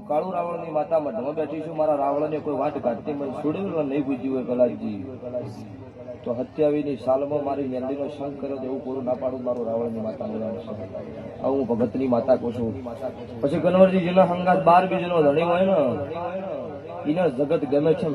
કાળુ રાવણ ની માતા મઢમાં બેઠી છું, મારા રાવણ ને કોઈ વાત કાઢતી મને છોડ્યું નહીં પૂછ્યું હોય કલાજી તો 27ની સાલમાં મારી મેલડી નો સંગ કર્યો એવું પૂરું ના પાડું મારું રાવણ ની માતા નું નામ છે. હું ભગત ની માતા કહું છું. પછી કનવરજી જેના હંગાત 12 બીજનો ધણી હોય ને એને જગત ગમે છે.